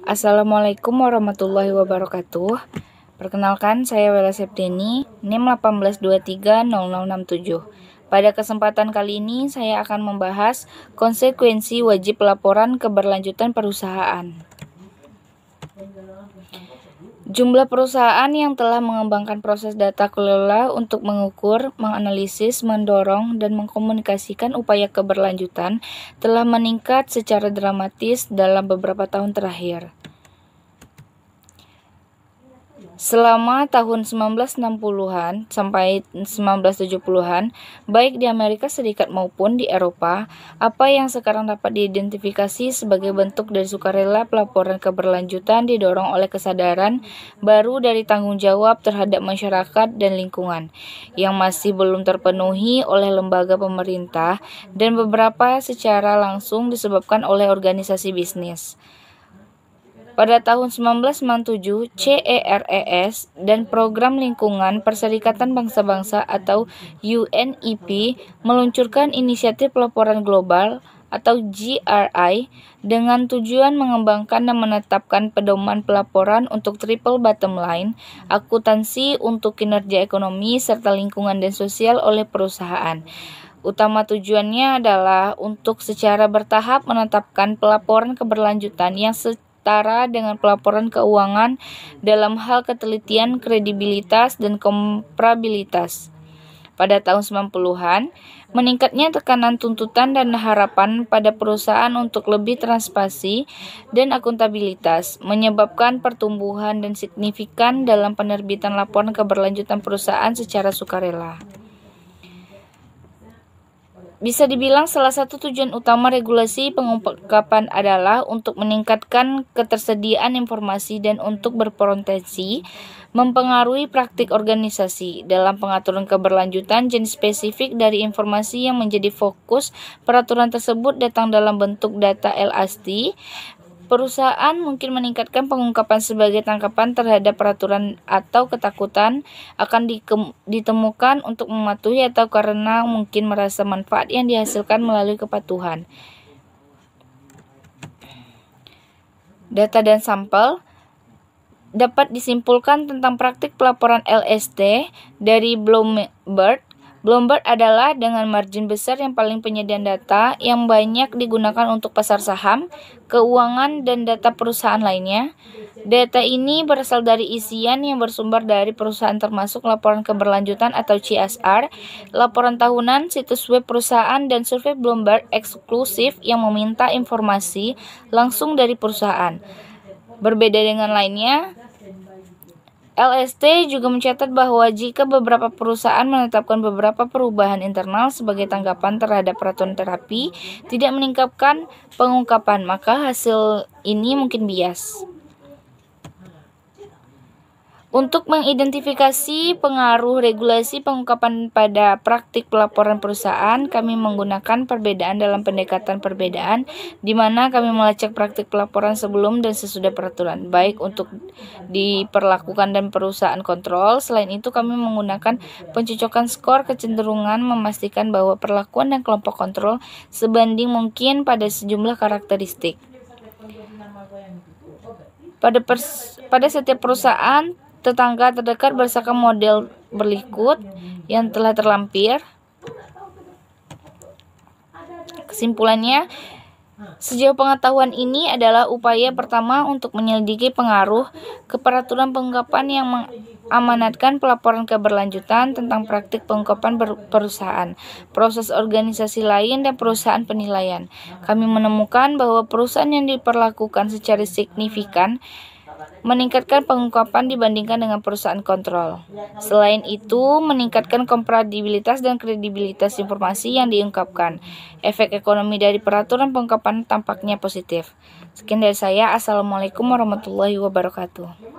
Assalamualaikum warahmatullahi wabarakatuh. Perkenalkan, saya Wela Septiani, NIM 18230067. Pada kesempatan kali ini, saya akan membahas konsekuensi wajib laporan keberlanjutan perusahaan. Jumlah perusahaan yang telah mengembangkan proses data kelola untuk mengukur, menganalisis, mendorong, dan mengkomunikasikan upaya keberlanjutan telah meningkat secara dramatis dalam beberapa tahun terakhir. Selama tahun 1960-an sampai 1970-an, baik di Amerika Serikat maupun di Eropa, apa yang sekarang dapat diidentifikasi sebagai bentuk dari sukarela pelaporan keberlanjutan didorong oleh kesadaran baru dari tanggung jawab terhadap masyarakat dan lingkungan, yang masih belum terpenuhi oleh lembaga pemerintah dan beberapa secara langsung disebabkan oleh organisasi bisnis. Pada tahun 1997, CERES dan Program Lingkungan Perserikatan Bangsa-Bangsa atau UNEP meluncurkan inisiatif pelaporan global atau GRI dengan tujuan mengembangkan dan menetapkan pedoman pelaporan untuk triple bottom line, akuntansi untuk kinerja ekonomi serta lingkungan dan sosial oleh perusahaan. Utama tujuannya adalah untuk secara bertahap menetapkan pelaporan keberlanjutan yang setara dengan pelaporan keuangan dalam hal ketelitian, kredibilitas, dan komparabilitas. Pada tahun 90-an, meningkatnya tekanan tuntutan dan harapan pada perusahaan untuk lebih transparansi dan akuntabilitas menyebabkan pertumbuhan dan signifikan dalam penerbitan laporan keberlanjutan perusahaan secara sukarela. Bisa dibilang salah satu tujuan utama regulasi pengungkapan adalah untuk meningkatkan ketersediaan informasi dan untuk berpotensi mempengaruhi praktik organisasi. Dalam pengaturan keberlanjutan, jenis spesifik dari informasi yang menjadi fokus peraturan tersebut datang dalam bentuk data elasti. Perusahaan mungkin meningkatkan pengungkapan sebagai tangkapan terhadap peraturan atau ketakutan akan ditemukan untuk mematuhi atau karena mungkin merasa manfaat yang dihasilkan melalui kepatuhan. Data dan sampel dapat disimpulkan tentang praktik pelaporan LST dari Bloomberg. Bloomberg adalah dengan margin besar yang paling penyediaan data yang banyak digunakan untuk pasar saham, keuangan, dan data perusahaan lainnya. Data ini berasal dari isian yang bersumber dari perusahaan termasuk laporan keberlanjutan atau CSR, laporan tahunan, situs web perusahaan, dan survei Bloomberg eksklusif yang meminta informasi langsung dari perusahaan. Berbeda dengan lainnya, LST juga mencatat bahwa jika beberapa perusahaan menetapkan beberapa perubahan internal sebagai tanggapan terhadap peraturan terapi tidak meningkatkan pengungkapan, maka hasil ini mungkin bias. Untuk mengidentifikasi pengaruh regulasi pengungkapan pada praktik pelaporan perusahaan, kami menggunakan perbedaan dalam pendekatan perbedaan, di mana kami melacak praktik pelaporan sebelum dan sesudah peraturan, baik untuk diperlakukan dan perusahaan kontrol. Selain itu, kami menggunakan pencocokan skor kecenderungan memastikan bahwa perlakuan dan kelompok kontrol sebanding mungkin pada sejumlah karakteristik. Pada setiap perusahaan, tetangga terdekat berdasarkan model berikut yang telah terlampir. Kesimpulannya, sejauh pengetahuan ini adalah upaya pertama untuk menyelidiki pengaruh keperaturan pengungkapan yang mengamanatkan pelaporan keberlanjutan tentang praktik pengungkapan perusahaan, proses organisasi lain, dan perusahaan penilaian. Kami menemukan bahwa perusahaan yang diperlakukan secara signifikan meningkatkan pengungkapan dibandingkan dengan perusahaan kontrol. Selain itu, meningkatkan komparabilitas dan kredibilitas informasi yang diungkapkan. Efek ekonomi dari peraturan pengungkapan tampaknya positif. Sekian dari saya. Assalamualaikum warahmatullahi wabarakatuh.